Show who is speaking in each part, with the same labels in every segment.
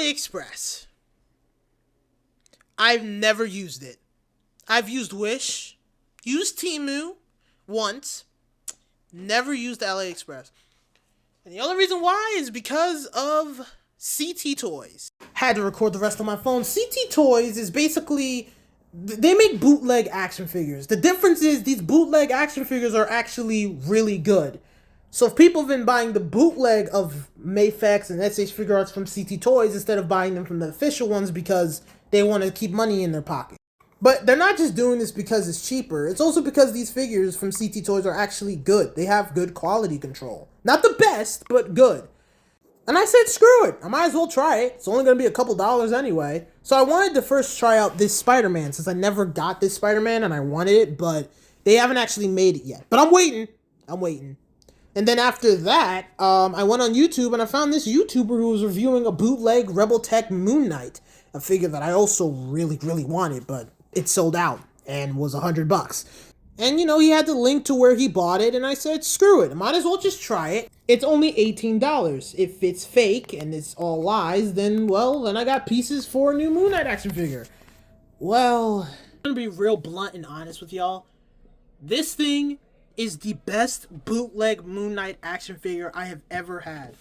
Speaker 1: AliExpress. I've never used it. I've used Wish, used Temu once, never used AliExpress. And the only reason why is because of CT Toys. Had to record the rest on my phone. CT Toys is basically, they make bootleg action figures. The difference is these bootleg action figures are actually really good. So if people have been buying the bootleg of Mayfex and SH Figure Arts from CT Toys instead of buying them from the official ones because they want to keep money in their pocket. But they're not just doing this because it's cheaper. It's also because these figures from CT Toys are actually good. They have good quality control. Not the best, but good. And I said, screw it. I might as well try it. It's only going to be a couple dollars anyway. So I wanted to first try out this Spider-Man since I never got this Spider-Man and I wanted it, but they haven't actually made it yet. But I'm waiting. And then after that, I went on YouTube and I found this YouTuber who was reviewing a bootleg Rebel Tech Moon Knight, a figure that I also really, really wanted, but it sold out and was $100. And, you know, he had the link to where he bought it, and I said, screw it, I might as well just try it. It's only $18. If it's fake and it's all lies, then, well, then I got pieces for a new Moon Knight action figure. Well, I'm gonna be real blunt and honest with y'all. This thing is the best bootleg Moon Knight action figure I have ever had.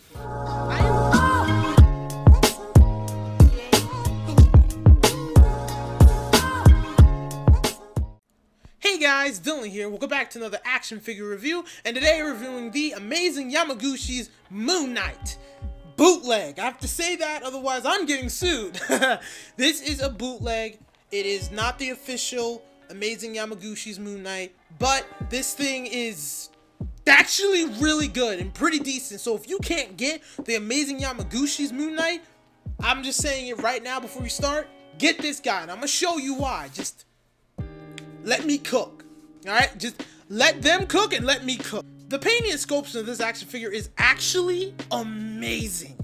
Speaker 1: Hey guys, Dylan here. Welcome back to another action figure review, and today we're reviewing the amazing Yamaguchi's Moon Knight bootleg. I have to say that, otherwise I'm getting sued. This is a bootleg. It is not the official amazing Yamaguchi's Moon Knight, but this thing is actually really good and pretty decent. So if you can't get the amazing Yamaguchi's Moon Knight, I'm just saying it right now before we start, get this guy, and I'm gonna show you why. Just let me cook. Alright? Just let them cook and let me cook. The painting and sculpture of this action figure is actually amazing.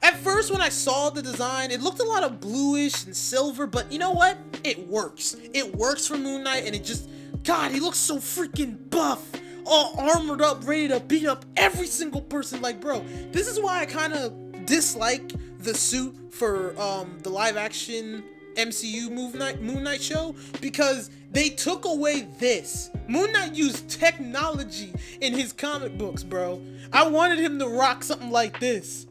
Speaker 1: At first, when I saw the design, it looked a lot of bluish and silver, but you know what? It works. It works for Moon Knight, and it just, God, he looks so freaking buff, all armored up, ready to beat up every single person. Like, bro, this is why I kind of dislike the suit for the live-action MCU Moon Knight show, because they took away this. Moon Knight used technology in his comic books, bro. I wanted him to rock something like this.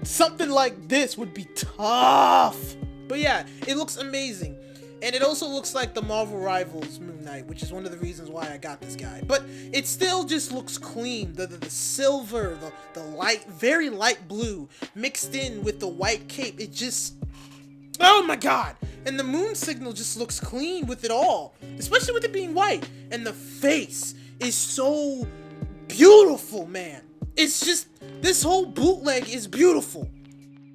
Speaker 1: Something like this would be tough. But yeah, it looks amazing. And it also looks like the Marvel Rivals Moon Knight, which is one of the reasons why I got this guy. But it still just looks clean. The silver, the light, very light blue mixed in with the white cape. It just, oh my God. And the moon signal just looks clean with it all, especially with it being white. And the face is so beautiful, man. It's just, this whole bootleg is beautiful.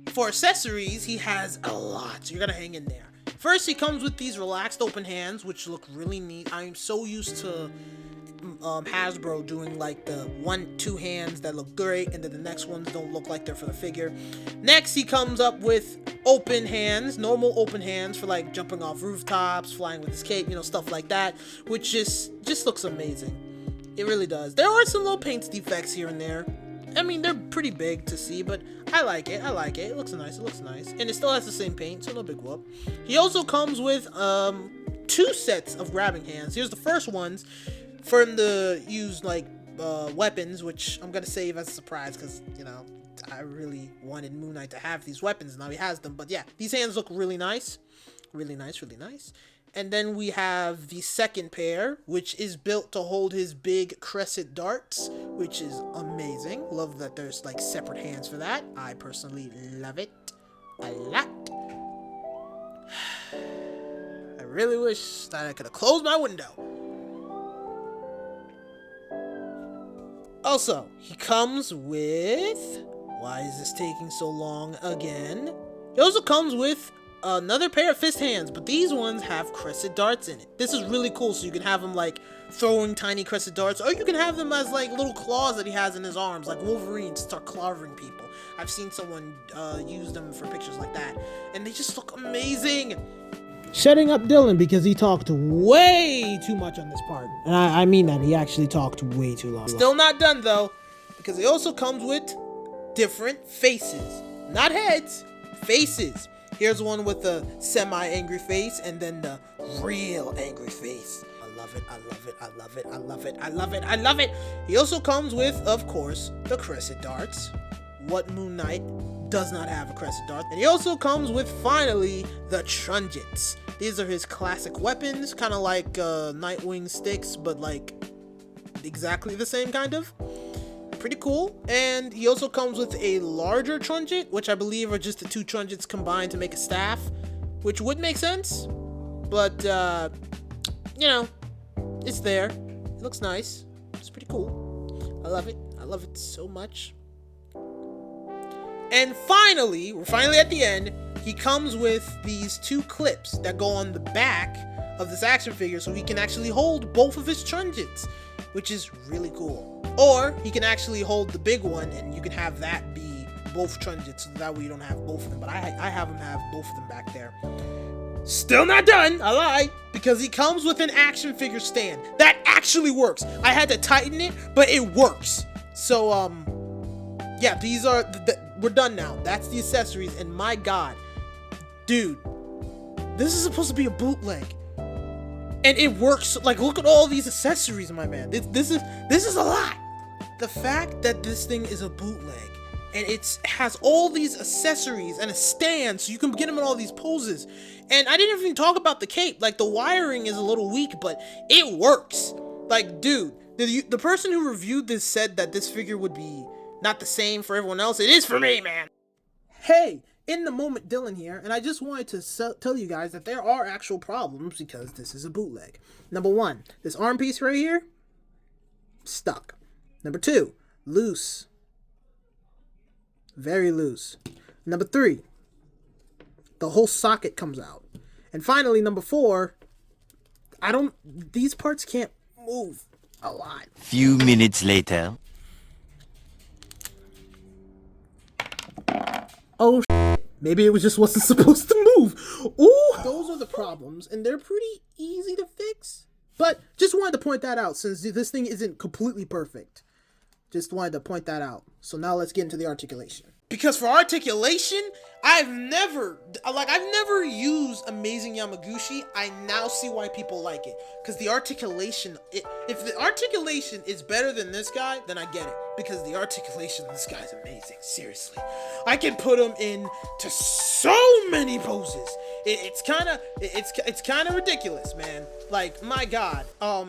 Speaker 1: For accessories, he has a lot, so you're gonna hang in there. First, he comes with these relaxed open hands, which look really neat. I'm so used to Hasbro doing like the 1-2 hands that look great, and then the next ones don't look like they're for the figure. Next, he comes up with open hands, normal open hands for like jumping off rooftops, flying with his cape, you know, stuff like that, which just looks amazing. It really does. There are some little paint defects here and there. I mean, they're pretty big to see, but I like it. It looks nice. And it still has the same paint, so no big whoop. He also comes with 2 sets of grabbing hands. Here's the first ones for him to use like weapons, which I'm gonna save as a surprise because, you know, I really wanted Moon Knight to have these weapons, and now he has them. But yeah, these hands look really nice. Really nice. And then we have the second pair, which is built to hold his big crescent darts, which is amazing. Love that there's like separate hands for that. I personally love it a lot. I really wish that I could have closed my window. Also, he comes with, why is this taking so long again? He also comes with another pair of fist hands, but these ones have crescent darts in it. This is really cool, so you can have them like throwing tiny crescent darts, or you can have them as like little claws that he has in his arms, like Wolverine, to start clobbering people. I've seen someone use them for pictures like that, and they just look amazing. Shutting up Dylan because he talked way too much on this part, and I mean that, he actually talked way too long. Still not done though, because it also comes with different faces, not heads, faces. Here's one with the semi-angry face and then the real angry face. I love it, I love it, I love it, I love it, I love it, I love it. He also comes with, of course, the crescent darts. What Moon Knight does not have a crescent dart? And he also comes with, finally, the trunjets. These are his classic weapons, kind of like Nightwing sticks, but like exactly the same kind of. Pretty cool. And he also comes with a larger trunjet, which I believe are just the two trunjets combined to make a staff, which would make sense, but you know, it's there. It looks nice. It's pretty cool. I love it. I love it so much. And finally, we're finally at the end. He comes with these two clips that go on the back of this action figure so he can actually hold both of his trunjets, which is really cool. Or he can actually hold the big one and you can have that be both trunjets, so that way you don't have both of them. But I have him have both of them back there. Still not done, I lied, because he comes with an action figure stand that actually works. I had to tighten it, but it works. So yeah, these are we're done now. That's the accessories, and my god, dude, this is supposed to be a bootleg, and it works. Like, look at all these accessories, my man. This is a lot. The fact that this thing is a bootleg and it has all these accessories and a stand so you can get him in all these poses. And I didn't even talk about the cape. Like, the wiring is a little weak, but it works. Like, dude, the person who reviewed this said that this figure would be not the same for everyone else. It is for me, man. Hey, in the moment, Dylan here, and I just wanted to tell you guys that there are actual problems because this is a bootleg. Number one, this arm piece right here, stuck. Number two, loose. Very loose. Number three, the whole socket comes out. And finally, number four, these parts can't move a lot.
Speaker 2: Few minutes later.
Speaker 1: Oh, maybe it wasn't supposed to move. Ooh, those are the problems, and they're pretty easy to fix. But just wanted to point that out since this thing isn't completely perfect. Just wanted to point that out. So now let's get into the articulation. Because for articulation, I've never used Amazing Yamaguchi. I now see why people like it. Because the articulation, if the articulation is better than this guy, then I get it. Because the articulation of this guy is amazing. Seriously. I can put him into so many poses. It's kind of ridiculous, man. Like, my god.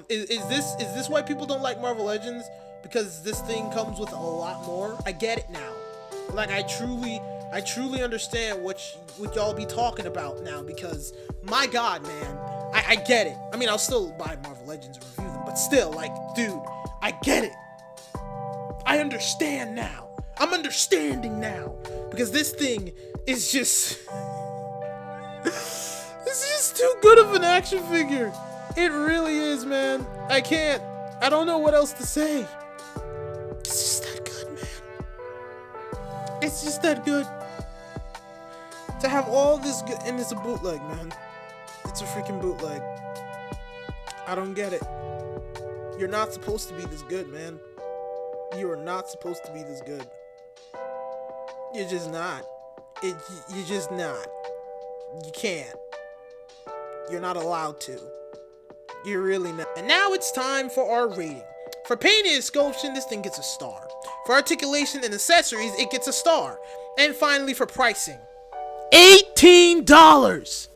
Speaker 1: Is this why people don't like Marvel Legends? Because this thing comes with a lot more? I get it now. Like, I truly understand what y'all be talking about now, because my god, man, I get it. I mean, I'll still buy Marvel Legends and review them, but still, like, dude, I get it. I understand now. I'm understanding now, because this thing is just it's just too good of an action figure. It really is, man. I don't know what else to say. It's just that good, man. It's just that good. To have all this good, and it's a bootleg, man. It's a freaking bootleg. I don't get it. You're not supposed to be this good, man. You are not supposed to be this good. You're just not. You're just not. You can't. You're not allowed to. You're really not. And now it's time for our rating. For painting and sculpting, this thing gets a star. For articulation and accessories, it gets a star. And finally, for pricing, $18.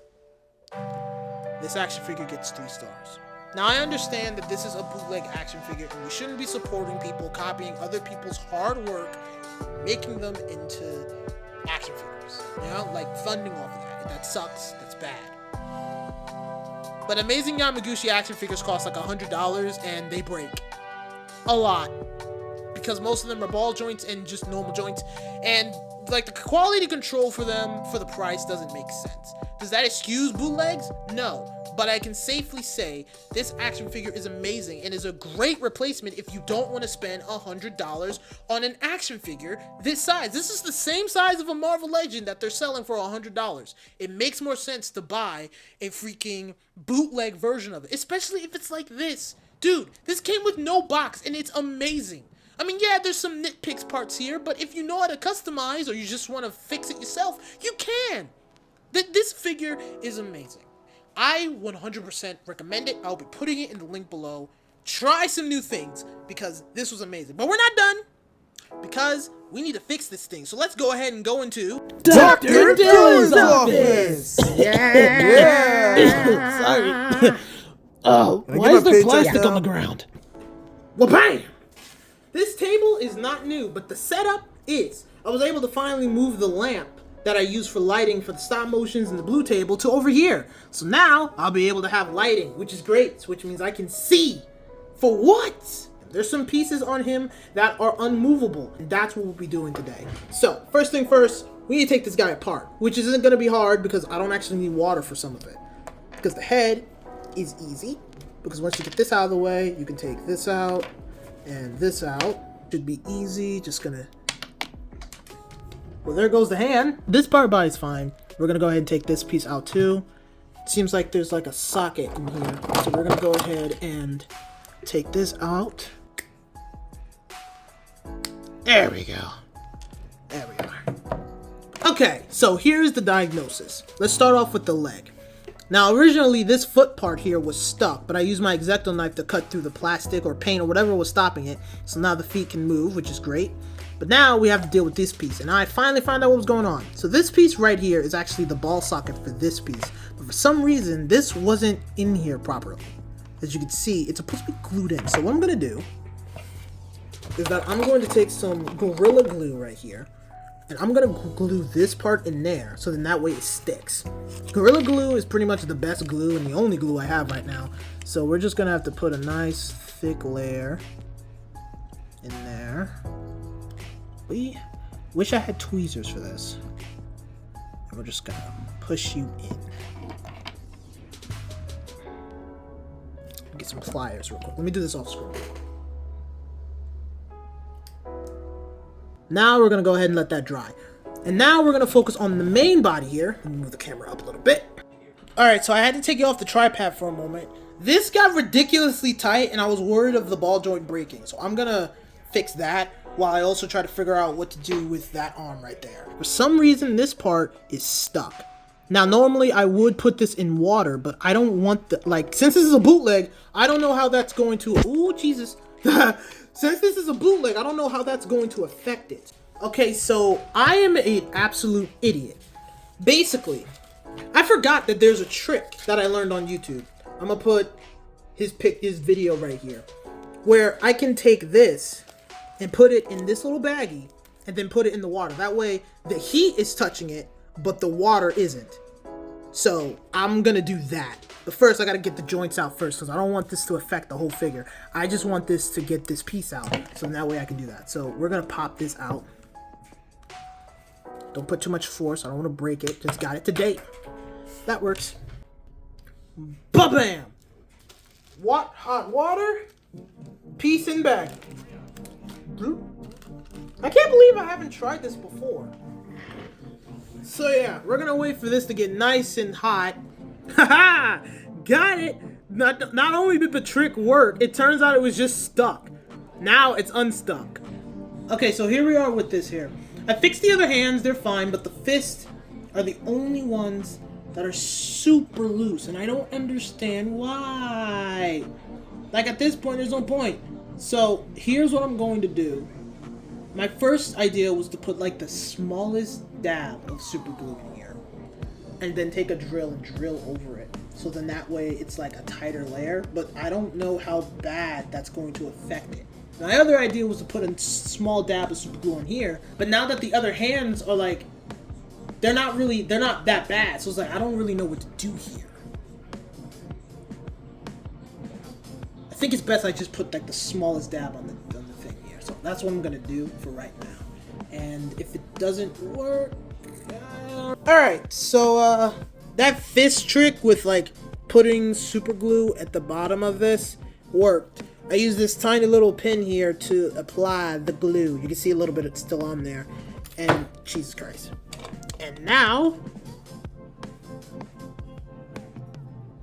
Speaker 1: This action figure gets 3 stars. Now, I understand that this is a bootleg action figure, and we shouldn't be supporting people copying other people's hard work, making them into action figures. You know, like funding off of that. That sucks. That's bad. But Amazing Yamaguchi action figures cost like $100, and they break a lot because most of them are ball joints and just normal joints, and like the quality control for them for the price doesn't make sense. Does that excuse bootlegs? No, but I can safely say this action figure is amazing and is a great replacement if you don't want to spend $100 on an action figure this size. This is the same size of a Marvel Legend that they're selling for $100. It makes more sense to buy a freaking bootleg version of it, especially if it's like this. Dude, this came with no box and it's amazing. I mean, yeah, there's some nitpicks parts here, but if you know how to customize or you just want to fix it yourself, you can. This figure is amazing. I 100% recommend it. I'll be putting it in the link below. Try some new things because this was amazing. But we're not done because we need to fix this thing. So let's go ahead and go into
Speaker 3: Dr. Dylan's office.
Speaker 1: Yeah.
Speaker 3: Sorry. Oh, why is there plastic on the ground?
Speaker 1: Well, bam! This table is not new, but the setup is. I was able to finally move the lamp that I use for lighting for the stop motions and the blue table to over here. So now I'll be able to have lighting, which is great, which means I can see. For what? There's some pieces on him that are unmovable, and that's what we'll be doing today. So first thing first, we need to take this guy apart, which isn't gonna be hard because I don't actually need water for some of it. Because the head is easy, because once you get this out of the way, you can take this out and this out. Should be easy, just gonna... Well, there goes the hand. This part by is fine. We're gonna go ahead and take this piece out too. It seems like there's like a socket in here. So we're gonna go ahead and take this out. There we go. There we are. Okay, so here's the diagnosis. Let's start off with the leg. Now, originally this foot part here was stuck, but I used my X-Acto knife to cut through the plastic or paint or whatever was stopping it. So now the feet can move, which is great. But now we have to deal with this piece, and I finally found out what was going on. So this piece right here is actually the ball socket for this piece. But for some reason, this wasn't in here properly. As you can see, it's supposed to be glued in. So what I'm gonna do is that I'm going to take some Gorilla Glue right here, and I'm gonna glue this part in there, so then that way it sticks. Gorilla Glue is pretty much the best glue and the only glue I have right now. So we're just gonna have to put a nice thick layer in there. We wish I had tweezers for this. And we're just gonna push you in. Get some pliers real quick. Let me do this off screen. Now we're gonna go ahead and let that dry. And now we're gonna focus on the main body here. Let me move the camera up a little bit. Alright, so I had to take you off the tripod for a moment. This got ridiculously tight and I was worried of the ball joint breaking. So I'm gonna fix that while I also try to figure out what to do with that arm right there. For some reason, this part is stuck. Now, normally I would put this in water, but I don't want the, like, since this is a bootleg, I don't know how that's going to, ooh, Jesus. Since this is a bootleg, I don't know how that's going to affect it. Okay, so I am an absolute idiot. Basically, I forgot that there's a trick that I learned on YouTube. I'm gonna put his video right here, where I can take this and put it in this little baggie and then put it in the water. That way the heat is touching it, but the water isn't. So I'm gonna do that. But first I gotta get the joints out first because I don't want this to affect the whole figure. I just want this to get this piece out. So that way I can do that. So we're gonna pop this out. Don't put too much force. I don't want to break it. Just got it to date. That works. Ba-bam! What? Hot water? Piece in bag. I can't believe I haven't tried this before. So yeah, we're gonna wait for this to get nice and hot. Haha! Got it! Not only did the trick work, it turns out it was just stuck. Now it's unstuck. Okay, so here we are with this here. I fixed the other hands, they're fine, but the fists are the only ones that are super loose, and I don't understand why. Like, at this point, there's no point. So here's what I'm going to do. My first idea was to put like the smallest dab of super glue in here and then take a drill and drill over it. So then that way it's like a tighter layer, but I don't know how bad that's going to affect it. My other idea was to put a small dab of super glue on here, but now that the other hands are like, they're not that bad. So it's like, I don't really know what to do here. I think it's best I just put like the smallest dab on the thing here. So that's what I'm gonna do for right now. And if it doesn't work, alright, so that fist trick with like putting super glue at the bottom of this worked. I use this tiny little pin here to apply the glue. You can see a little bit it's still on there. And Jesus Christ. And now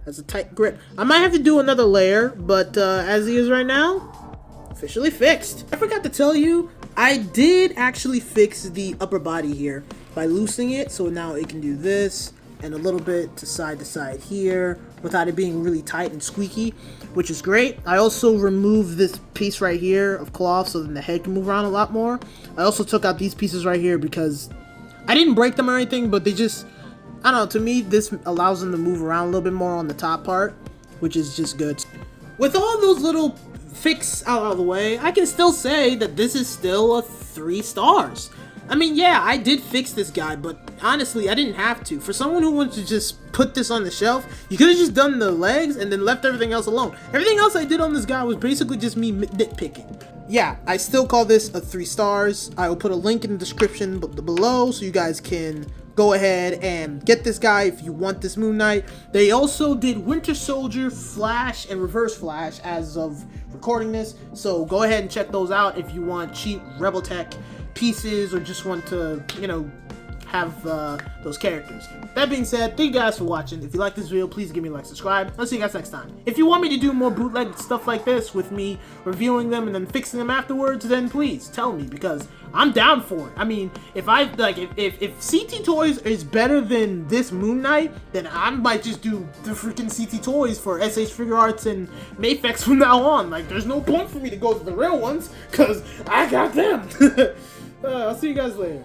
Speaker 1: has a tight grip. I might have to do another layer, but as he is right now, officially fixed. I forgot to tell you, I did actually fix the upper body here by loosening it, so now it can do this and a little bit to side here without it being really tight and squeaky, which is great. I also removed this piece right here of cloth so then the head can move around a lot more. I also took out these pieces right here because I didn't break them or anything, but they just, I don't know, to me this allows them to move around a little bit more on the top part, which is just good. With all those little fix out of the way, I can still say that this is still a 3 stars. I mean, yeah, I did fix this guy, but honestly, I didn't have to. For someone who wants to just put this on the shelf, you could have just done the legs and then left everything else alone. Everything else I did on this guy was basically just me nitpicking. Yeah, I still call this a 3 stars. I will put a link in the description below so you guys can go ahead and get this guy if you want this Moon Knight. They also did Winter Soldier, Flash, and Reverse Flash as of recording this, so go ahead and check those out if you want cheap Rebel Tech pieces or just want to, you know, have those characters. That being said, thank you guys for watching. If you like this video, please give me a like, subscribe. I'll see you guys next time. If you want me to do more bootleg stuff like this with me reviewing them and then fixing them afterwards, then please tell me because I'm down for it. I mean, if CT Toys is better than this Moon Knight, then I might just do the freaking CT Toys for SH Figure Arts and Mayfex from now on. Like, there's no point for me to go to the real ones because I got them. I'll see you guys later.